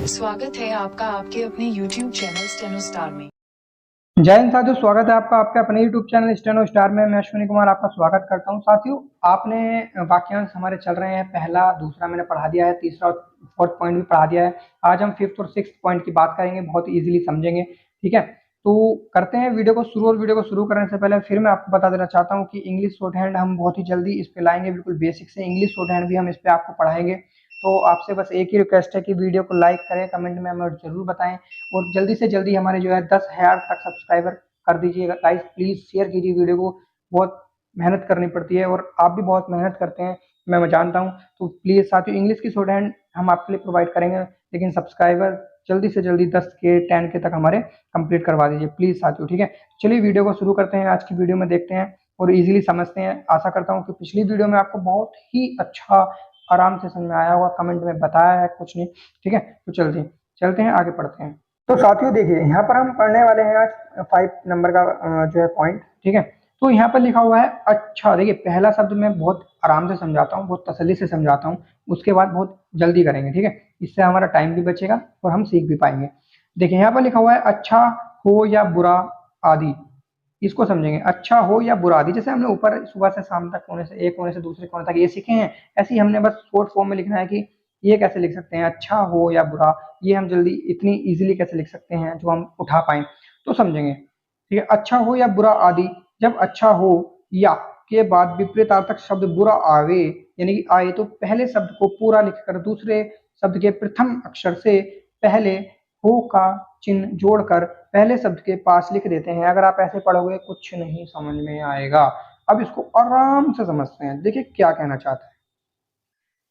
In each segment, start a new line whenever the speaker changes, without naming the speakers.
स्वागत है आपका आपके अपने YouTube चैनल स्टेनो स्टार में।
जय हिंद साथियों, स्वागत है आपका आपके अपने YouTube चैनल स्टेनो स्टार में। मैं अश्विनी कुमार आपका स्वागत करता हूं। साथियों, आपने वाक्यांश हमारे चल रहे हैं, पहला दूसरा मैंने पढ़ा दिया है, तीसरा और फोर्थ पॉइंट भी पढ़ा दिया है। आज हम फिफ्थ और सिक्स्थ पॉइंट की बात करेंगे, बहुत इजीली समझेंगे। ठीक है, तो करते हैं वीडियो को शुरू। और वीडियो को शुरू करने से पहले फिर मैं आपको बता देना चाहता हूँ कि इंग्लिश शॉर्ट हैंड हम बहुत ही जल्दी इस पे लाएंगे, बिल्कुल बेसिक से इंग्लिश शॉर्ट हैंड भी हम इस पे आपको पढ़ाएंगे। तो आपसे बस एक ही रिक्वेस्ट है कि वीडियो को लाइक करें, कमेंट में हमें जरूर बताएं और जल्दी से जल्दी हमारे जो है 10,000 तक सब्सक्राइबर कर दीजिएगा। गाइस प्लीज शेयर कीजिए वीडियो को, बहुत मेहनत करनी पड़ती है और आप भी बहुत मेहनत करते हैं, मैं जानता हूं। तो प्लीज साथियों, इंग्लिश की शॉर्ट हैंड हम आपके लिए प्रोवाइड करेंगे, लेकिन सब्सक्राइबर जल्दी से जल्दी 10 के 10 के तक हमारे कंप्लीट करवा दीजिए प्लीज साथियों। ठीक है, चलिए वीडियो को शुरू करते हैं। आज की वीडियो में देखते हैं और इजीली समझते हैं। आशा करता हूँ कि पिछली वीडियो में आपको बहुत ही अच्छा आराम से समझ में आया होगा, कमेंट में बताया है कुछ नहीं। ठीक है, तो चलते हैं आगे पढ़ते हैं। तो साथियों देखिए, यहाँ पर हम पढ़ने वाले हैं आज 5 नंबर का जो है पॉइंट। ठीक है, तो यहाँ पर लिखा हुआ है अच्छा। देखिए, पहला शब्द मैं बहुत आराम से समझाता हूँ, बहुत तसल्ली से समझाता हूँ, उसके बाद बहुत जल्दी करेंगे। ठीक है, इससे हमारा टाइम भी बचेगा और हम सीख भी पाएंगे। देखिए, यहाँ पर लिखा हुआ है अच्छा हो या बुरा आदि। इसको समझेंगे, अच्छा हो या बुरा आदि। जैसे हमने ऊपर सुबह से शाम तक कोने से एक कोने से दूसरे कोने तक ये सीखे हैं, ऐसे ही हमने बस शॉर्ट फॉर्म में लिखना है कि ये कैसे लिख सकते हैं, अच्छा हो या बुरा। ये हम जल्दी इतनी इजीली कैसे लिख सकते हैं जो हम उठा पाए, तो समझेंगे। ठीक है, अच्छा हो या बुरा आदि। जब अच्छा हो या के बाद विपरीतार्थक शब्द बुरा आवे यानी कि आए, तो पहले शब्द को पूरा लिखकर दूसरे शब्द के प्रथम अक्षर से पहले हो का चिन्ह जोड़कर पहले शब्द के पास लिख देते हैं। अगर आप ऐसे पढ़ोगे कुछ नहीं समझ में आएगा। अब इसको आराम से समझते हैं। देखिए क्या कहना चाहता है।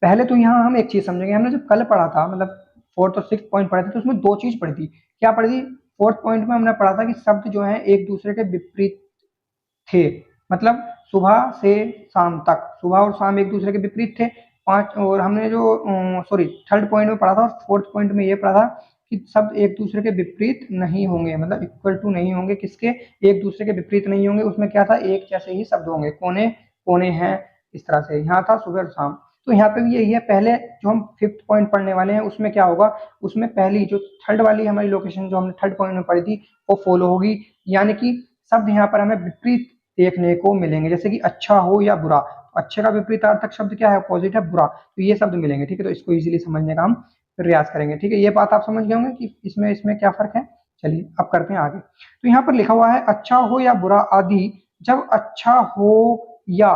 पहले तो यहाँ हम एक चीज समझेंगे। हमने जब कल पढ़ा था, मतलब फोर्थ और सिक्स पॉइंट पढ़े थे, तो उसमें दो चीज पढ़ी थी। क्या पढ़ी थी? फोर्थ पॉइंट में हमने पढ़ा था कि शब्द जो है एक दूसरे के विपरीत थे। मतलब सुबह से शाम तक, सुबह और शाम एक दूसरे के विपरीत थे। पांच, और हमने जो सॉरी थर्ड पॉइंट में पढ़ा था और फोर्थ पॉइंट में ये पढ़ा था कि शब्द एक दूसरे के विपरीत नहीं होंगे, मतलब इक्वल टू नहीं होंगे। किसके? एक दूसरे के विपरीत नहीं होंगे। उसमें क्या था? एक जैसे ही शब्द होंगे, कोने कोने हैं, इस तरह से। यहाँ था सुबह और शाम, तो यहाँ पे भी यही है। पहले जो हम फिफ्थ पॉइंट पढ़ने वाले हैं उसमें क्या होगा, उसमें पहली जो थर्ड वाली हमारी लोकेशन जो हमने थर्ड पॉइंट में पढ़ी थी वो फॉलो होगी। यानी कि शब्द यहाँ पर हमें विपरीत देखने को मिलेंगे, जैसे कि अच्छा हो या बुरा। अच्छे का विपरीतार्थक शब्द क्या है? अपोजिट है, बुरा। तो ये शब्द मिलेंगे। ठीक है, तो इसको इजीली समझने का हम प्रयास करेंगे। ठीक है, ये बात आप समझ गए होंगे कि इसमें इसमें क्या फर्क है। चलिए अब करते हैं आगे। तो यहाँ पर लिखा हुआ है अच्छा हो या बुरा आदि। जब अच्छा हो या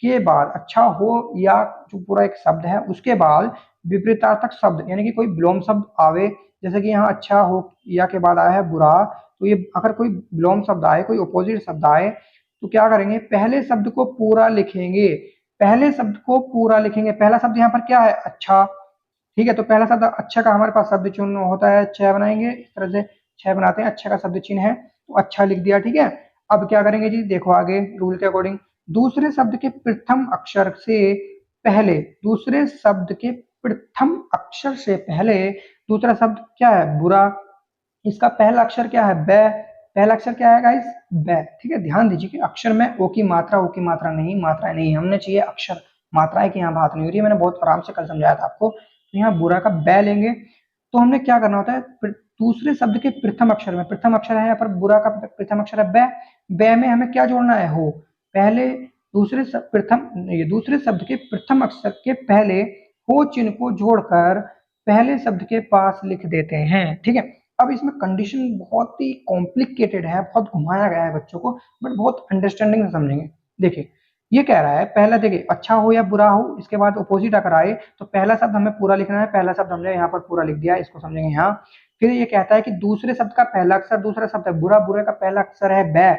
के बाद, अच्छा हो या जो पूरा एक शब्द है उसके बाद विपरीतार्थक शब्द यानी कि कोई विलोम शब्द आवे, जैसे कि यहाँ अच्छा हो या के बाद आया है बुरा। तो ये अगर कोई विलोम शब्द आए, कोई अपोजिट शब्द आए, तो क्या करेंगे? पहले शब्द को पूरा लिखेंगे। पहले शब्द को पूरा लिखेंगे। पहला शब्द यहाँ पर क्या है? अच्छा। ठीक है, तो पहला शब्द अच्छा का हमारे पास शब्द चिन्ह होता है, छह बनाएंगे इस तरह से, छह बनाते हैं। अच्छा का शब्द चिन्ह है तो अच्छा लिख दिया। ठीक है, अब क्या करेंगे जी, देखो आगे रूल के अकॉर्डिंग। दूसरे शब्द के प्रथम अक्षर से पहले, दूसरे शब्द के प्रथम अक्षर से पहले दूसरा शब्द क्या है? बुरा। इसका पहला अक्षर क्या है? ब। पहला अक्षर क्या है गाइस? ब। ठीक है, ध्यान दीजिए कि अक्षर में ओ की मात्रा नहीं, मात्रा नहीं, हमने चाहिए अक्षर। मात्राएं की यहाँ बात नहीं हो रही है, मैंने बहुत आराम से कल समझाया था आपको। तो यहाँ बुरा का ब लेंगे। तो हमने क्या करना होता है? दूसरे शब्द के प्रथम अक्षर में, प्रथम अक्षर है यहाँ पर बुरा का प्रथम अक्षर है ब। ब में हमें क्या जोड़ना है? हो। पहले दूसरे प्रथम, ये दूसरे शब्द के प्रथम अक्षर के पहले हो चिन्ह को जोड़कर पहले शब्द के पास लिख देते हैं। ठीक है, अब इसमें कंडीशन बहुत ही कॉम्प्लिकेटेड है, बहुत घुमाया गया है बच्चों को, बट बहुत अंडरस्टैंडिंग से समझेंगे। देखिए, ये कह रहा है पहला, देखिए अच्छा हो या बुरा हो, इसके बाद अपोजिट अगर आए तो पहला शब्द हमें पूरा लिखना है। पहला शब्द हमने यहाँ पर पूरा लिख दिया, इसको समझेंगे यहाँ। फिर ये कहता है कि दूसरे शब्द का पहला अक्षर, दूसरा शब्द है बुरा, बुरे का पहला अक्षर है ब,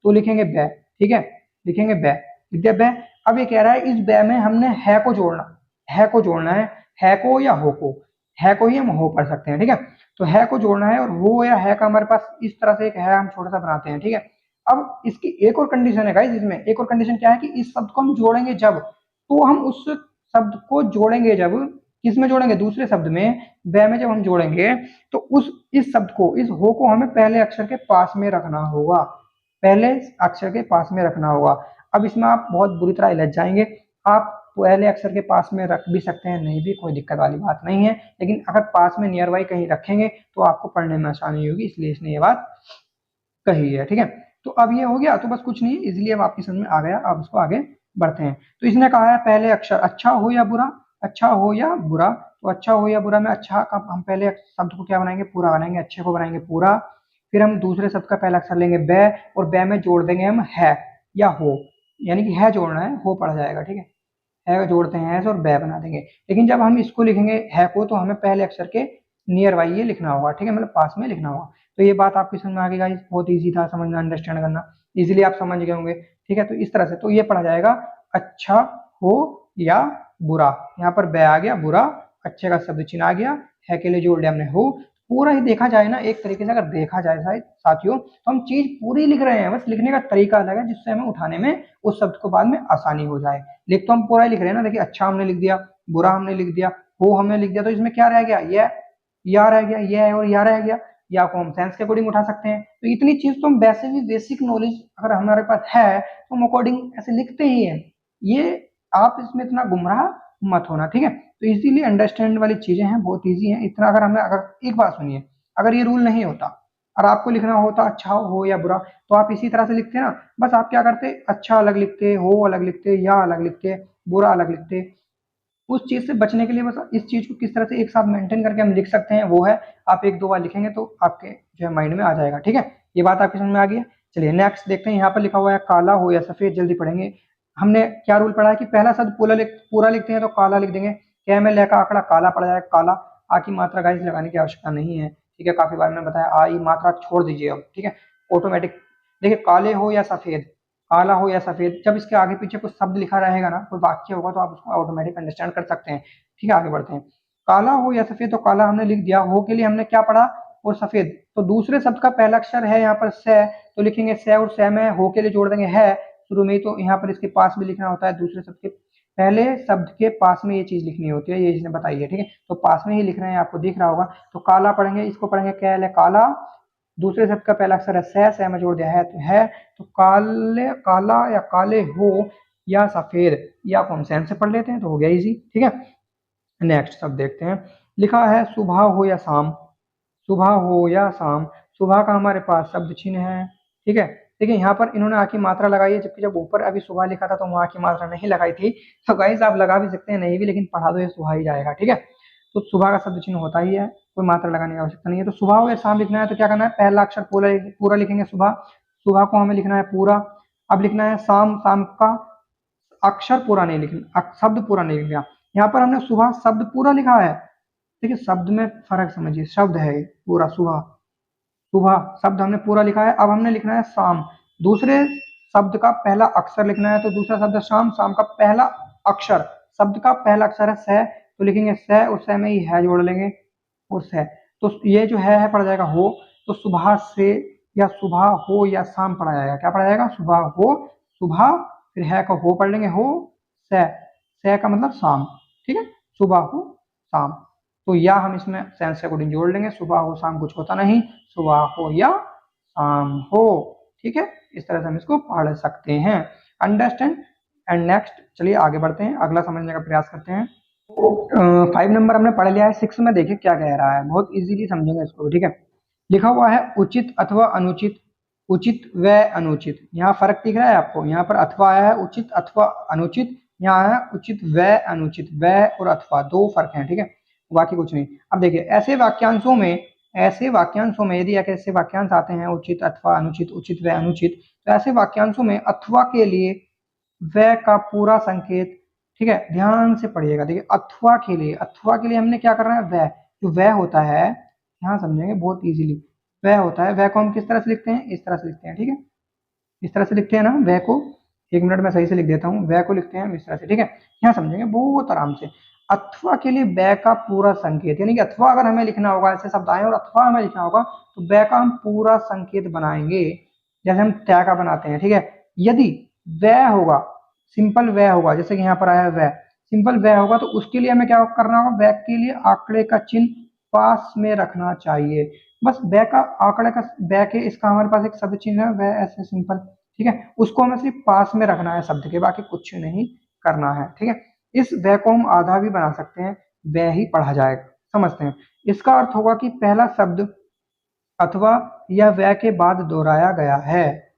तो लिखेंगे ब। ठीक है, लिखेंगे ब, लिख दिया ब। अब ये कह रहा है इस ब में हमने है को जोड़ना, है को जोड़ना है को या हो को, है को ही हम हो पढ़ सकते हैं। ठीक है, तो है को जोड़ना है, और हो या है का हमारे पास इस तरह से एक है हम छोटा सा बनाते हैं। ठीक है, अब इसकी एक और कंडीशन है गाइस, इसमें एक और कंडीशन क्या है कि इस शब्द को हम जोड़ेंगे जब, तो हम उस शब्द को जोड़ेंगे जब, किसमें जोड़ेंगे? दूसरे शब्द में, ब में जब हम जोड़ेंगे तो उस इस शब्द को, इस हो को हमें पहले अक्षर के पास में रखना होगा, पहले अक्षर के पास में रखना होगा। अब इसमें आप बहुत बुरी तरह लग जाएंगे। आप पहले अक्षर के पास में रख भी सकते हैं, नहीं भी, कोई दिक्कत वाली बात नहीं है, लेकिन अगर पास में नियर बाई कहीं रखेंगे तो आपको पढ़ने में आसानी होगी, इसलिए इसने ये बात कही है। ठीक है, तो अब ये हो गया, तो बस कुछ नहीं, इजिली अब आपकी समझ में आ गया। अब उसको आगे बढ़ते हैं। तो इसने कहा है पहले अक्षर अच्छा हो या बुरा, अच्छा हो या बुरा। तो अच्छा हो या बुरा में अच्छा का हम पहले शब्द को क्या बनाएंगे, पूरा बनाएंगे, अच्छे को बनाएंगे पूरा। फिर हम दूसरे शब्द का पहला अक्षर लेंगे बै, और बै में जोड़ देंगे हम है या हो, यानी कि है जोड़ना है, हो पड़ जाएगा। ठीक है जोड़ते हैं ऐसे और बै बना देंगे। लेकिन जब हम इसको लिखेंगे है को, तो हमें पहले अक्षर के नियर बाई ये लिखना होगा। ठीक है, मतलब पास में लिखना होगा। तो ये बात आपकी समझ में आ गई गाइस, बहुत इजी था समझना, अंडरस्टैंड करना, इजीली आप समझ गए होंगे। ठीक है, तो इस तरह से तो ये पढ़ा जाएगा अच्छा हो या बुरा। यहाँ पर बै आ गया, बुरा, अच्छे का शब्द चिन्ह आ गया, है के लिए जोड़ लिया हमने हो। पूरा ही देखा जाए ना, एक तरीके से अगर देखा जाए शायद साथियों, तो हम चीज पूरी लिख रहे हैं, बस लिखने का तरीका अलग है, जिससे हमें उठाने में उस शब्द को बाद में आसानी हो जाए। लिख तो हम पूरा ही लिख रहे हैं ना, देखिए अच्छा हमने लिख दिया, बुरा हमने लिख दिया, हो हमने लिख दिया, तो इसमें क्या रह गया, या रह गया, ये और या रह गया। या को हम सेंस के अकॉर्डिंग उठा सकते हैं। तो इतनी चीज तो हम वैसे भी बेसिक नॉलेज अगर हमारे पास है तो हम अकॉर्डिंग ऐसे लिखते ही हैं। ये आप इसमें इतना गुमराह मत होना। ठीक है, तो इजीली अंडरस्टैंड वाली चीजें हैं, बहुत इजी हैं। इतना अगर हमें, अगर एक बात सुनिए, अगर ये रूल नहीं होता और आपको लिखना होता अच्छा हो या बुरा, तो आप इसी तरह से लिखते ना, बस आप क्या करते, अच्छा अलग लिखते, हो अलग लिखते, या अलग लिखते, बुरा अलग लिखते। उस चीज से बचने के लिए बस इस चीज को किस तरह से एक साथ मेंटेन करके हम लिख सकते हैं, वो है आप एक दो बार लिखेंगे तो आपके जो है माइंड में आ जाएगा। ठीक है, ये बात आपकी समझ में आ गई है। चलिए नेक्स्ट देखते हैं, यहाँ पर लिखा हुआ है काला हो या सफेद, जल्दी पढ़ेंगे। हमने क्या रूल पढ़ा है कि पहला शब्द पूरा लिखते हैं तो काला लिख देंगे। क्या में लय का आंकड़ा काला पड़ जाएगा, काला। आ की मात्रा गाइस लगाने की आवश्यकता नहीं है। ठीक है, काफी बार मैंने बताया, आ की मात्रा छोड़ दीजिए अब। ठीक है, ऑटोमेटिक। देखिए काले हो या सफेद, काला हो या सफेद, जब इसके आगे पीछे कुछ शब्द लिखा रहेगा ना, कोई वाक्य होगा, तो आप उसको ऑटोमेटिक अंडरस्टैंड कर सकते हैं। ठीक है, आगे बढ़ते हैं। काला हो या सफेद, तो काला हमने लिख दिया, हो के लिए हमने क्या पढ़ा, और सफेद। तो दूसरे शब्द का पहला अक्षर है यहाँ पर से, तो लिखेंगे से, और से में हो के लिए जोड़ देंगे है शुरू में ही। तो यहाँ पर इसके पास भी लिखना होता है, दूसरे शब्द के पहले शब्द के पास में ये चीज लिखनी होती है, ये इसने बताई है। ठीक है, तो पास में ही लिख रहे हैं, आपको दिख रहा होगा। तो काला पढ़ेंगे, इसको पढ़ेंगे क्या है, काला। दूसरे शब्द का पहला अक्षर है से में जोड़ दिया है तो है। तो काले, काला या काले हो या सफेद, या को हम सेम से पढ़ लेते हैं, तो हो गया इजी। ठीक है, नेक्स्ट शब्द देखते हैं। लिखा है सुबह हो या शाम, सुबह हो या शाम। सुबह का हमारे पास शब्द चिन्ह है। ठीक है, देखिए यहाँ पर इन्होंने आ की मात्रा लगाई है, जबकि जब ऊपर अभी सुबह लिखा था तो वहां की मात्रा नहीं लगाई थी। तो गाइस आप लगा भी सकते हैं, नहीं भी, लेकिन पढ़ा दो ये सुबह ही जाएगा। ठीक है, तो सुबह का शब्द चिन्ह होता ही है, कोई मात्रा लगाने की आवश्यकता नहीं है। तो सुबह हो या शाम लिखना है तो क्या करना है, पहला अक्षर पूरा लिखेंगे सुबह, सुबह को हमें लिखना है पूरा। अब लिखना है शाम, शाम का अक्षर पूरा नहीं लिखना, शब्द पूरा नहीं लिखना। यहाँ पर हमने सुबह शब्द पूरा लिखा है, देखिए शब्द में फर्क समझिए, शब्द है पूरा सुबह, सुबह शब्द हमने पूरा लिखा है। अब हमने लिखना है शाम, दूसरे शब्द का पहला अक्षर लिखना है। तो दूसरा शब्द शाम, शाम का पहला अक्षर, शब्द का पहला अक्षर है से, तो लिखेंगे से, और से में ही है जोड़ लेंगे, और से। तो ये जो है पढ़ जाएगा हो। तो सुबह से या सुबह हो या शाम पढ़ा जाएगा, क्या पढ़ा जाएगा, सुबह हो, सुबह, फिर है का हो पढ़ लेंगे, हो से का मतलब शाम। ठीक है, सुबह हो शाम। तो या हम इसमें सेंस के अकॉर्डिंग जोड़ लेंगे, सुबह हो शाम कुछ होता नहीं, सुबह हो या शाम हो। ठीक है, इस तरह से हम इसको पढ़ सकते हैं, अंडरस्टैंड। एंड नेक्स्ट चलिए आगे बढ़ते हैं, अगला समझने का प्रयास करते हैं। 5 नंबर हमने पढ़ लिया है, 6 में देखिए क्या कह रहा है, बहुत इजीली समझेंगे इसको। ठीक है, लिखा हुआ है उचित अथवा अनुचित, उचित व अनुचित। यहाँ फर्क दिख रहा है आपको, यहाँ पर अथवा आया है, उचित अथवा अनुचित, यहाँ आया है उचित व अनुचित, व और अथवा दो फर्क है। ठीक है, बाकी कुछ नहीं। अब देखिए ऐसे वाक्यांशों में यदि ऐसे वाक्यांश आते हैं उचित अथवा अनुचित, उचित व अनुचित, तो ऐसे वाक्यांशों में अथवा के लिए व का पूरा संकेत, ठीक है, ध्यान से पढ़िएगा। देखिए अथवा के लिए हमने क्या करना है, व, जो व होता है, यहाँ समझेंगे बहुत इजीली। व होता है, व को हम किस तरह से लिखते हैं, इस तरह से लिखते हैं। ठीक है, इस तरह से लिखते हैं ना व को, एक मिनट में सही से लिख देता हूँ, व को लिखते हैं हम इस तरह से। ठीक है, यहाँ समझेंगे बहुत आराम से। अथवा के लिए व का पूरा संकेत, यानी कि अथवा अगर हमें लिखना होगा, ऐसे शब्द आए और अथवा हमें लिखना होगा, तो व का हम पूरा संकेत बनाएंगे, जैसे हम त्या का बनाते हैं। ठीक है, यदि व होगा, सिंपल व होगा, जैसे कि यहाँ पर आया व, सिंपल व होगा, तो उसके लिए हमें क्या करना होगा, व के लिए आंकड़े का चिन्ह पास में रखना चाहिए। बस व का आंकड़े का, व के इसका हमारे पास एक शब्द चिन्ह है व, ऐसे सिंपल। ठीक है, उसको हमें सिर्फ पास में रखना है शब्द के, बाकी कुछ नहीं करना है। ठीक है, इस वह को हम आधा भी बना सकते हैं, वह ही पढ़ा जाएगा। समझते हैं। इसका अर्थ होगा कि पहला शब्द अथवा या वह के बाद दोहराया गया है।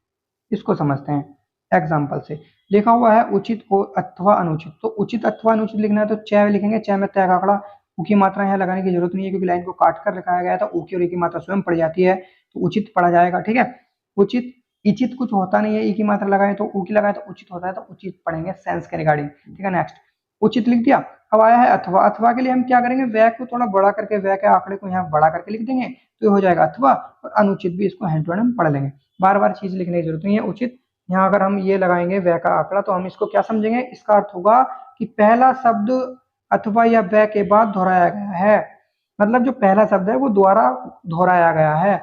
इसको समझते हैं एग्जाम्पल से। लिखा हुआ है उचित और अथवा अनुचित, तो उचित अथवा अनुचित लिखना है तो च लिखेंगे, च में तय का आंकड़ा, ऊ की मात्रा यहाँ लगाने की जरूरत नहीं है क्योंकि लाइन को काट कर लिखाया गया था, ऊ की और ई की मात्रा स्वयं पड़ जाती है, तो उचित पढ़ा जाएगा। ठीक है। उचित इचित कुछ होता नहीं है, ई की मात्रा लगाए तो ऊ की लगाए तो उचित होता है, तो उचित पढ़ेंगे सेंस के रिगार्डिंग। ठीक है। नेक्स्ट उचित लिख दिया। अब आया है अथवा। अथवा के लिए हम क्या करेंगे, वह को थोड़ा बड़ा करके, वह के आंकड़े को यहाँ बड़ा करके लिख देंगे तो ये हो जाएगा अथवा, और अनुचित भी इसको हैंड टू हैंड हम पढ़ लेंगे, बार बार चीज लिखने की जरूरत नहीं है। उचित यहाँ अगर हम ये लगाएंगे वह का आंकड़ा तो हम इसको क्या समझेंगे, इसका अर्थ होगा कि पहला शब्द अथवा या वह के बाद दोहराया गया है, मतलब जो पहला शब्द है वो द्वारा दोहराया गया है।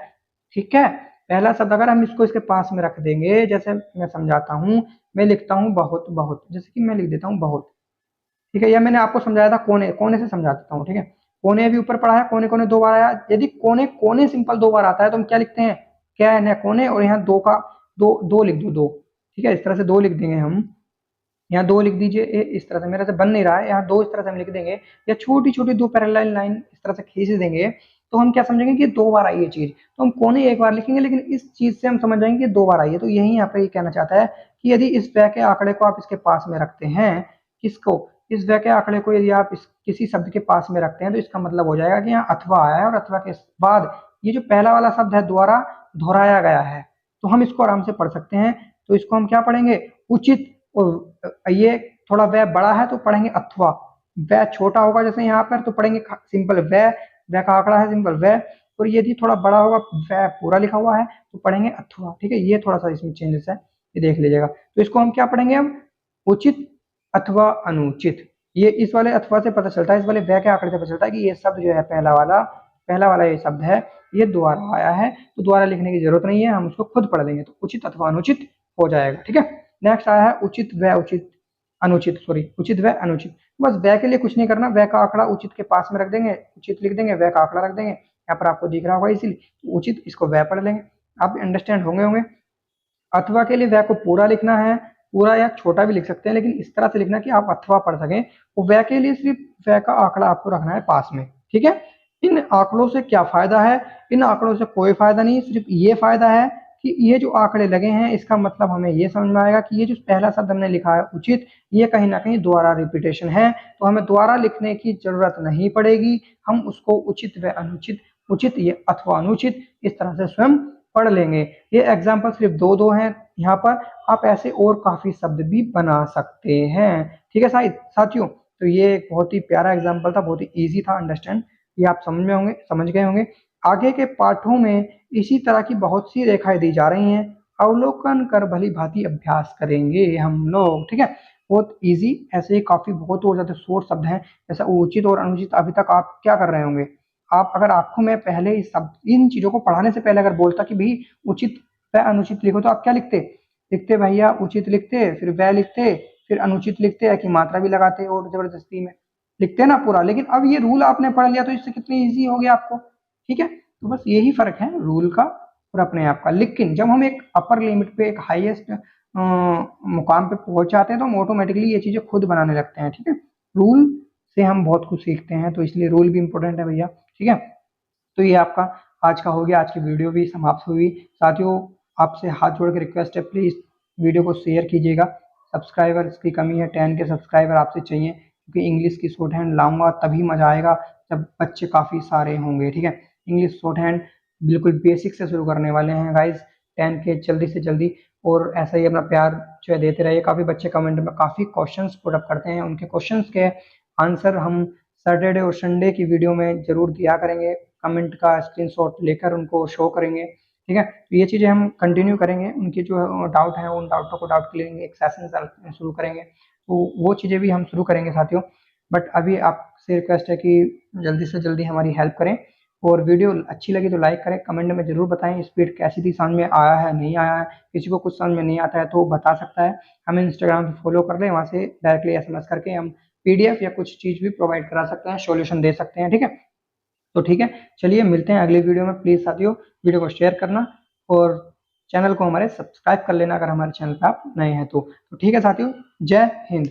ठीक है। पहला शब्द अगर हम इसको इसके पास में रख देंगे, जैसे मैं समझाता हूँ, मैं लिखता हूँ बहुत बहुत, जैसे कि मैं लिख देता हूँ बहुत। ठीक है। या मैंने आपको समझाया था कोने, कोने से समझा देता हूँ। ठीक है। कोने भी ऊपर पढ़ा है, कोने कोने दो बार आया, यदि कोने कोने सिंपल दो बार आता है तो हम क्या लिखते हैं, क्या है ना कोने, और यहाँ दो का दो दो लिख दो, दो। ठीक है। इस तरह से दो लिख देंगे हम, यहाँ दो लिख दीजिए, इस तरह से, मेरे से बन नहीं रहा है, यहाँ दो इस तरह से हम लिख देंगे, या छोटी छोटी दो पैरेलल लाइन इस तरह से खींच देंगे तो हम क्या समझेंगे कि दो बार आई है चीज, तो हम कोने एक बार लिखेंगे, लेकिन इस चीज से हम समझ जाएंगे कि दो बार आई है। तो यही यहाँ पे ये कहना चाहता है कि यदि इस वह के आंकड़े को आप इसके पास में रखते हैं, किसको, इस वह के आंकड़े को यदि आप इस किसी शब्द के पास में रखते हैं तो इसका मतलब हो जाएगा कि यहाँ अथवा आया है, और अथवा के बाद ये जो पहला वाला शब्द है द्वारा दोहराया गया है, तो हम इसको आराम से पढ़ सकते हैं। तो इसको हम क्या पढ़ेंगे, उचित, और ये थोड़ा वह बड़ा है तो पढ़ेंगे अथवा, वह छोटा होगा जैसे यहाँ पर तो पढ़ेंगे सिंपल वह का आंकड़ा है सिंपल वह, और यदि थोड़ा बड़ा होगा वह पूरा लिखा हुआ है तो पढ़ेंगे अथवा। ठीक है। ये थोड़ा सा इसमें चेंजेस है, ये देख लीजिएगा। तो इसको हम क्या पढ़ेंगे, हम उचित अथवा अनुचित। ये इस वाले अथवा से पता चलता है, इस वाले वह के आंकड़े से पता चलता है कि ये शब्द जो है पहला वाला ये शब्द है ये द्वारा आया है, तो द्वारा लिखने की जरूरत नहीं है, हम उसको खुद पढ़ लेंगे, तो उचित अथवा अनुचित हो जाएगा। ठीक है। नेक्स्ट आया है उचित व उचित अनुचित, सॉरी उचित व अनुचित। बस वह के लिए कुछ नहीं करना, वह का आंकड़ा उचित के पास में रख देंगे, उचित लिख देंगे, वह का आंकड़ा रख देंगे, यहाँ पर आपको दिख रहा होगा इसीलिए, तो उचित इसको वह पढ़ लेंगे, आप अंडरस्टैंड होंगे। अथवा के लिए वह को पूरा लिखना है, पूरा या छोटा भी लिख सकते हैं, लेकिन इस तरह से लिखना कि आप अथवा पढ़ सकें। तो वह के लिए सिर्फ वह का आंकड़ा आपको रखना है पास में। ठीक है। इन आंकड़ों से क्या फायदा है, इन आंकड़ों से कोई फायदा नहीं, सिर्फ ये फायदा है कि ये जो आंकड़े लगे हैं इसका मतलब हमें ये समझ में आएगा कि ये जो पहला शब्द हमने लिखा है उचित, ये कहीं ना कहीं द्वारा रिपीटेशन है, तो हमें द्वारा लिखने की जरूरत नहीं पड़ेगी, हम उसको उचित व अनुचित, उचित ये अथवा अनुचित इस तरह से स्वयं पढ़ लेंगे। ये एग्जाम्पल सिर्फ दो हैं यहाँ पर, आप ऐसे और काफी शब्द भी बना सकते हैं। ठीक है साथियों, तो ये एक बहुत ही प्यारा एग्जाम्पल था, बहुत ही इजी था अंडरस्टैंड, ये आप समझ गए होंगे। आगे के पाठों में इसी तरह की बहुत सी रेखाएं दी जा रही हैं, अवलोकन कर भली भांति अभ्यास करेंगे हम लोग। ठीक है। बहुत इजी, ऐसे ही काफी बहुत और ज्यादा शॉर्ट शब्द हैं, जैसा उचित और अनुचित। अभी तक आप क्या कर रहे होंगे, आप अगर आपको मैं पहले इस सब इन चीजों को पढ़ाने से पहले अगर बोलता कि भाई उचित व अनुचित लिखो, तो आप क्या लिखते, लिखते भैया उचित लिखते, फिर वह लिखते, फिर अनुचित लिखते की मात्रा भी लगाते और जबरदस्ती में लिखते ना पूरा। लेकिन अब ये रूल आपने पढ़ लिया तो इससे कितनी इजी हो गया आपको। ठीक है। तो बस यही फर्क है रूल का और अपने आप का। लेकिन जब हम एक अपर लिमिट पे, एक हाईएस्ट मुकाम पे पहुंच जाते हैं तो हम ऑटोमेटिकली ये चीजें खुद बनाने लगते हैं। ठीक है। रूल से हम बहुत कुछ सीखते हैं, तो इसलिए रूल भी इंपॉर्टेंट है भैया। ठीक है। तो ये आपका आज का हो गया, आज की वीडियो भी समाप्त हुई। साथियों आपसे हाथ जोड़ के रिक्वेस्ट है, प्लीज वीडियो को शेयर कीजिएगा। सब्सक्राइबर्स की कमी है, 10 के सब्सक्राइबर आपसे चाहिए, क्योंकि इंग्लिश की शॉर्ट हैंड लाऊंगा तभी मजा आएगा जब बच्चे काफी सारे होंगे। ठीक है। इंग्लिश शॉर्ट हैंड बिल्कुल बेसिक से शुरू करने वाले हैं गाइज, 10 के जल्दी से जल्दी। और ऐसा ही अपना प्यार जो है देते रहिए। काफी बच्चे कमेंट में काफी क्वेश्चंस पुट अप करते हैं, उनके क्वेश्चंस के आंसर हम सैटरडे और संडे की वीडियो में जरूर दिया करेंगे, कमेंट का स्क्रीनशॉट लेकर उनको शो करेंगे। ठीक है। तो ये चीजें हम कंटिन्यू करेंगे, उनके जो डाउट है उन डाउटों को डाउट क्लियरिंग एक सेशन शुरू करेंगे, तो वो चीजें भी हम शुरू करेंगे साथियों। बट अभी आपसे रिक्वेस्ट है कि जल्दी से जल्दी हमारी हेल्प करें, और वीडियो अच्छी लगी तो लाइक करें, कमेंट में जरूर बताएं स्पीड कैसी थी, समझ में आया है नहीं आया है। किसी को कुछ समझ में नहीं आता है तो बता सकता है, हमें इंस्टाग्राम पे फॉलो कर लें, वहाँ से डायरेक्टली SMS करके हम PDF या कुछ चीज भी प्रोवाइड करा सकते हैं, सॉल्यूशन दे सकते हैं। ठीक है। तो ठीक है, चलिए मिलते हैं अगले वीडियो में। प्लीज साथियों वीडियो को शेयर करना और चैनल को हमारे सब्सक्राइब कर लेना अगर हमारे चैनल पे आप नए हैं तो ठीक है साथियों, जय हिंद।